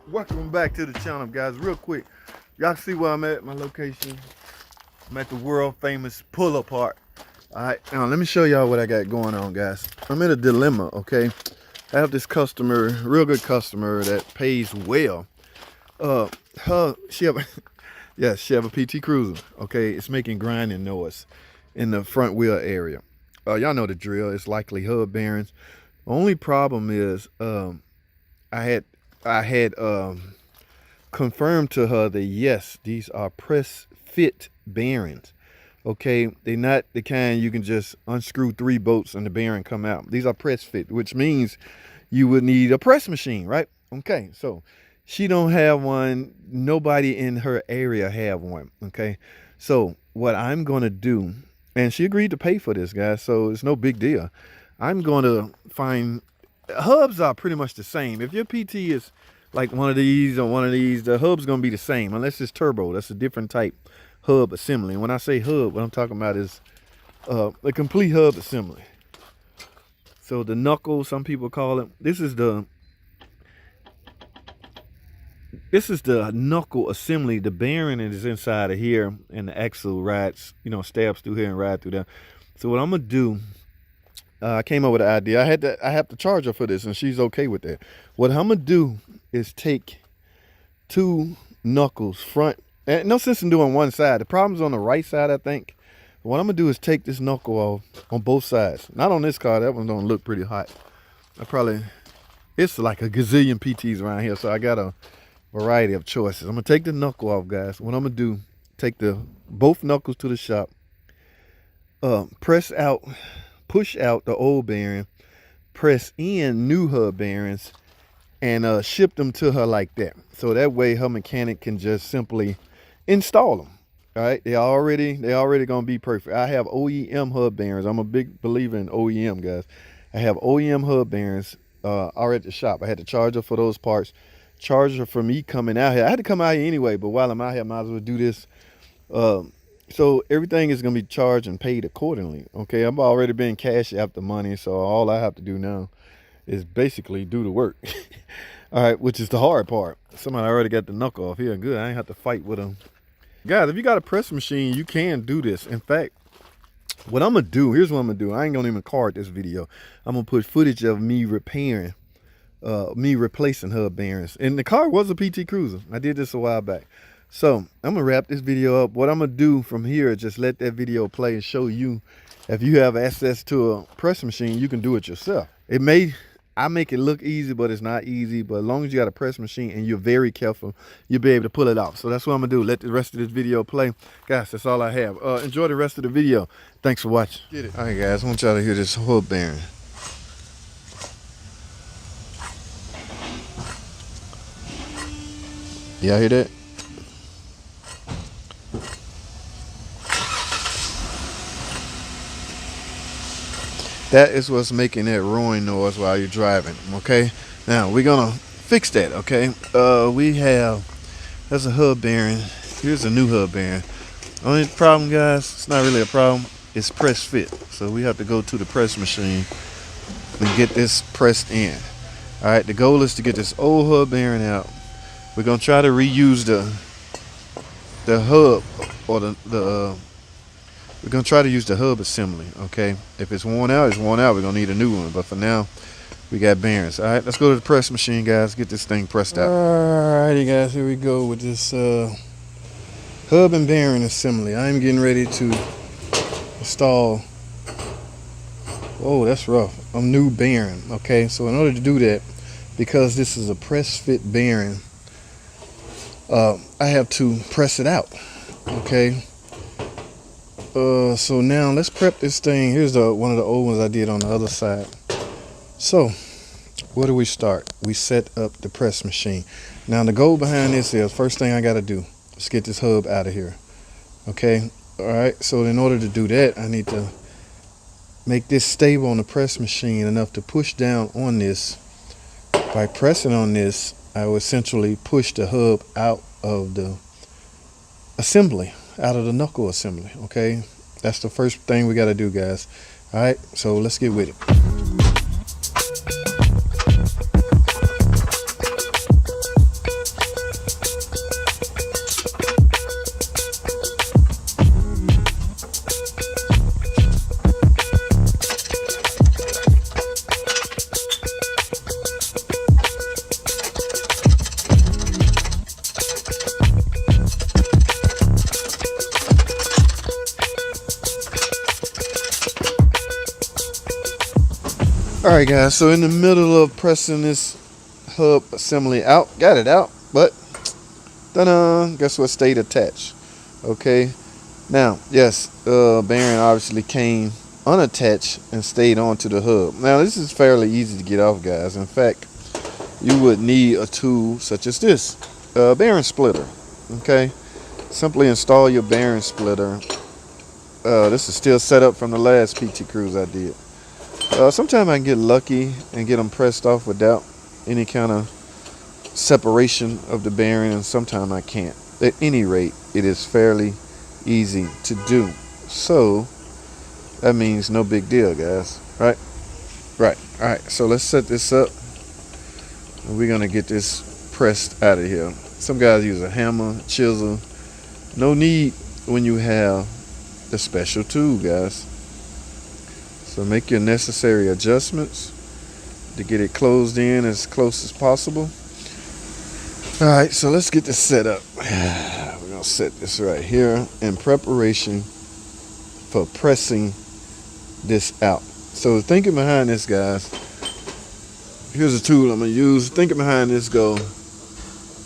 Welcome back to the channel, guys. Real quick, y'all see where I'm at, my location. I'm at the world famous pull apart. All right, now let me show y'all what I got going on, guys. I'm in a dilemma. Okay, I have this customer, real good customer that pays well. She have a PT Cruiser. Okay, it's making grinding noise in the front wheel area. Y'all know the drill. It's likely hub bearings. The only problem is I had confirmed to her that yes, these are press fit bearings. Okay, they're not the kind you can just unscrew 3 bolts and the bearing come out. These are press fit, which means you would need a press machine, right? Okay, so she don't have one. Nobody in her area have one. Okay, so what I'm gonna do, and she agreed to pay for this, guys, so it's no big deal. I'm gonna find, hubs are pretty much the same. If your PT is like one of these or one of these, the hub's gonna be the same unless it's turbo. That's a different type hub assembly. And when I say hub, what I'm talking about is a complete hub assembly. So the knuckle, some people call it, this is the knuckle assembly. The bearing is inside of here, and the axle rides, stabs through here and ride through there. So what I'm gonna do, I came up with an idea. I have to charge her for this, and she's okay with that. What I'm gonna do is take 2 knuckles front, and no sense in doing one side. The problem's on the right side, I think. What I'm gonna do is take this knuckle off on both sides. Not on this car. That one's gonna look pretty hot. It's like a gazillion PTs around here, so I got a variety of choices. I'm gonna take the knuckle off, guys. What I'm gonna do, take both knuckles to the shop, push out the old bearing, press in new hub bearings, and ship them to her like that. So that way her mechanic can just simply install them. All right, they already gonna be perfect. I have OEM hub bearings. I'm a big believer in OEM, guys. I have OEM hub bearings already at the shop. I had to charge her for those parts. Charge her for me coming out here. I had to come out here anyway, but while I'm out here, I might as well do this. So everything is gonna be charged and paid accordingly. Okay, I've already been cash after money, so all I have to do now is basically do the work. All right, which is the hard part. Somebody already got the knuckle off here. Good, I ain't have to fight with them. Guys, if you got a press machine, you can do this. In fact, what I'm gonna do, here's what I'm gonna do. I ain't gonna even card this video. I'm gonna put footage of me repairing, me replacing hub bearings. And the car was a PT Cruiser. I did this a while back. So I'm gonna wrap this video up. What I'm gonna do from here is just let that video play and show you, if you have access to a press machine, you can do it yourself. I make it look easy, but it's not easy. But as long as you got a press machine and you're very careful, you'll be able to pull it off. So that's what I'm gonna do. Let the rest of this video play. Guys, that's all I have. Enjoy the rest of the video. Thanks for watching. Get it. All right, guys, I want y'all to hear this hub bearing. Y'all hear that? That is what's making that roaring noise while you're driving. Okay, now we're gonna fix that. Okay, that's a hub bearing. Here's a new hub bearing. Only problem, guys, it's not really a problem, it's press fit. So we have to go to the press machine and get this pressed in. All right, the goal is to get this old hub bearing out. We're gonna try to reuse the hub, or we're gonna try to use the hub assembly. Okay, if it's worn out, it's worn out. We're gonna need a new one, but for now we got bearings. All right, let's go to the press machine, guys, get this thing pressed out. All righty, guys, here we go with this hub and bearing assembly. I'm getting ready to install, oh, that's rough, a new bearing. Okay, so in order to do that, because this is a press fit bearing, I have to press it out. Okay, so now let's prep this thing. Here's one of the old ones I did on the other side. So where do we start? We set up the press machine. Now the goal behind this is, first thing I got to do is get this hub out of here. Okay, all right, so in order to do that, I need to make this stable on the press machine enough to push down on this. By pressing on this, I will essentially push the hub out of the assembly, out of the knuckle assembly. Okay, that's the first thing we got to do, guys. All right, so let's get with it. Alright guys, so in the middle of pressing this hub assembly out, got it out, but ta-da, guess what stayed attached? Okay, now yes, bearing obviously came unattached and stayed onto the hub. Now this is fairly easy to get off, guys. In fact, you would need a tool such as this, bearing splitter. Okay, simply install your bearing splitter. This is still set up from the last PT cruise I did. Sometimes I can get lucky and get them pressed off without any kind of separation of the bearing, and sometimes I can't. At any rate, it is fairly easy to do. So that means no big deal, guys. Right? Right. All right. So let's set this up. And we're gonna get this pressed out of here. Some guys use a hammer, chisel. No need when you have the special tool, guys. So make your necessary adjustments to get it closed in as close as possible. All right, so let's get this set up. We're gonna set this right here in preparation for pressing this out. So thinking behind this, guys, here's a tool I'm gonna use. Thinking behind this go,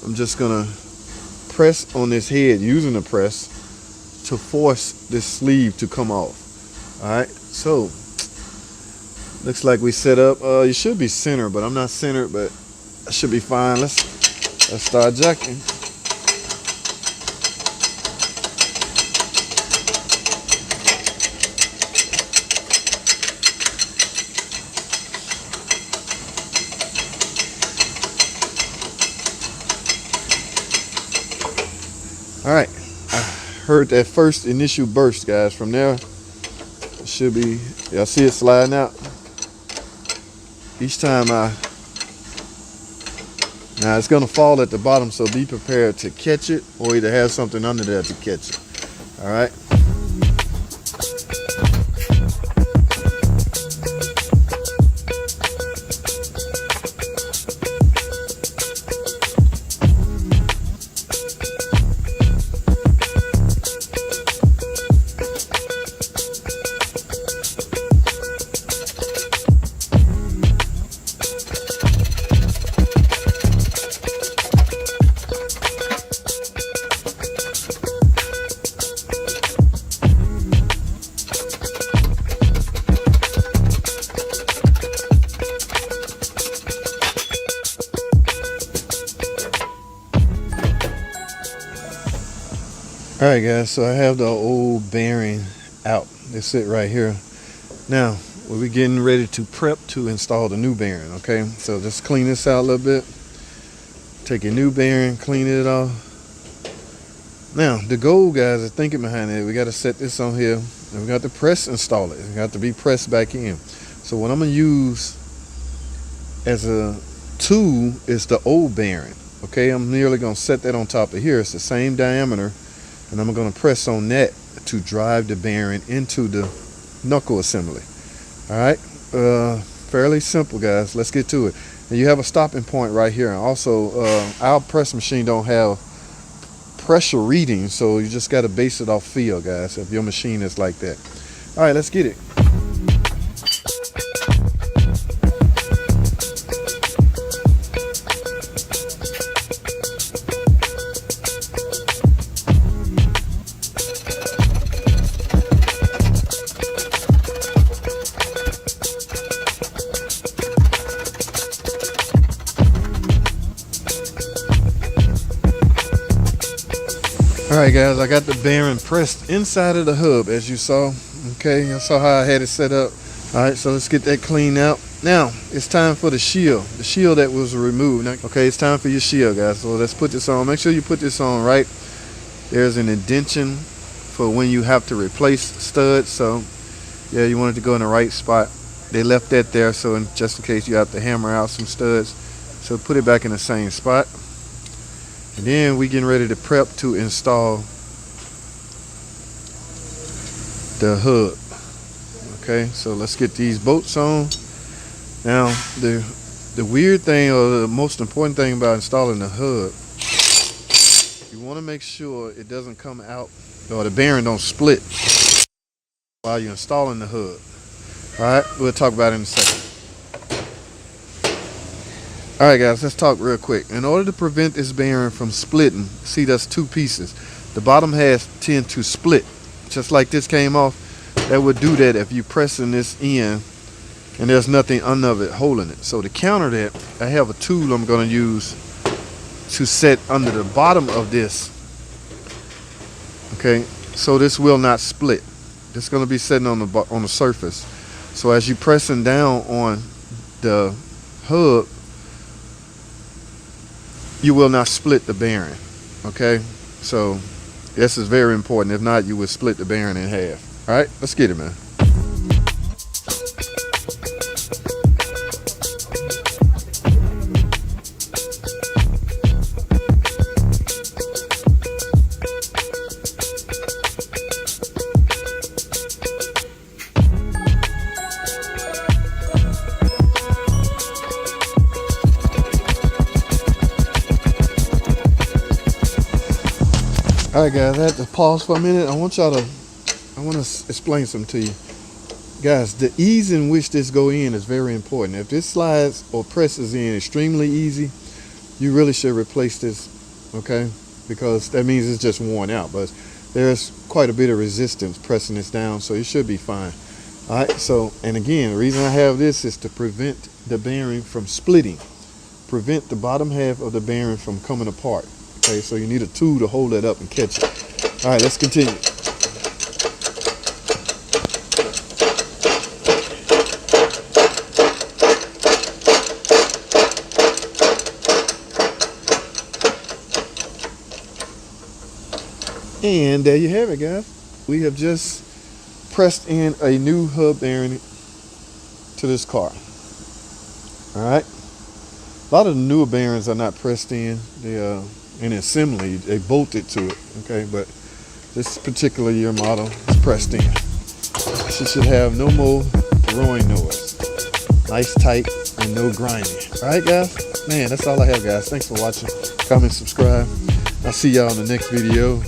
I'm just gonna press on this head using the press to force this sleeve to come off. All right, so looks like we set up. You should be centered, but I'm not centered, but I should be fine. Let's start jacking. All right, I heard that first initial burst, guys. From there, it should be, y'all see it sliding out. Each time now it's gonna fall at the bottom, so be prepared to catch it or either have something under there to catch it. All right. All right, guys, so I have the old bearing out. They sit right here. Now, we're getting ready to prep to install the new bearing, okay? So just clean this out a little bit. Take your new bearing, clean it off. Now, the goal, guys, is thinking behind it. We got to set this on here, and we got to press install it. It got to be pressed back in. So what I'm going to use as a tool is the old bearing, okay? I'm nearly going to set that on top of here. It's the same diameter. And I'm going to press on that to drive the bearing into the knuckle assembly. All right, fairly simple, guys. Let's get to it. And you have a stopping point right here. And also, our press machine don't have pressure readings, so you just got to base it off feel, guys, if your machine is like that. All right, let's get it. All right, guys, I got the bearing pressed inside of the hub, as you saw. Okay, you saw how I had it set up. All right, so let's get that cleaned out. Now, it's time for the shield that was removed. Now, okay, it's time for your shield, guys. So let's put this on. Make sure you put this on right. There's an indentation for when you have to replace studs. So, yeah, you want it to go in the right spot. They left that there, so just in case you have to hammer out some studs. So put it back in the same spot. And then we getting ready to prep to install the hub. Okay, so let's get these bolts on. Now, the weird thing, or the most important thing about installing the hub, you want to make sure it doesn't come out, or the bearing don't split while you're installing the hub. All right, we'll talk about it in a second. All right, guys, let's talk real quick. In order to prevent this bearing from splitting, see, that's two pieces. The bottom half tend to split, just like this came off. That would do that if you pressing this in and there's nothing under it holding it. So to counter that, I have a tool I'm going to use to set under the bottom of this. Okay, so this will not split. It's going to be sitting on the surface. So as you pressing down on the hub, you will not split the bearing. Okay, so this is very important. If not, you would split the bearing in half. All right, let's get it, man. All right, guys, I had to pause for a minute. I want to explain something to you. Guys, the ease in which this go in is very important. If this slides or presses in extremely easy, you really should replace this, okay? Because that means it's just worn out, but there's quite a bit of resistance pressing this down, so it should be fine. All right, so, and again, the reason I have this is to prevent the bearing from splitting, prevent the bottom half of the bearing from coming apart. Okay, so you need a tool to hold that up and catch it. All right, let's continue. And there you have it, guys. We have just pressed in a new hub bearing to this car. All right. A lot of the newer bearings are not pressed in. They are in assembly. They bolted to it. Okay, but this particular year model is pressed in. She should have no more growing noise. Nice, tight, and no grinding. All right, guys. Man, that's all I have, guys. Thanks for watching. Comment, subscribe. I'll see y'all in the next video.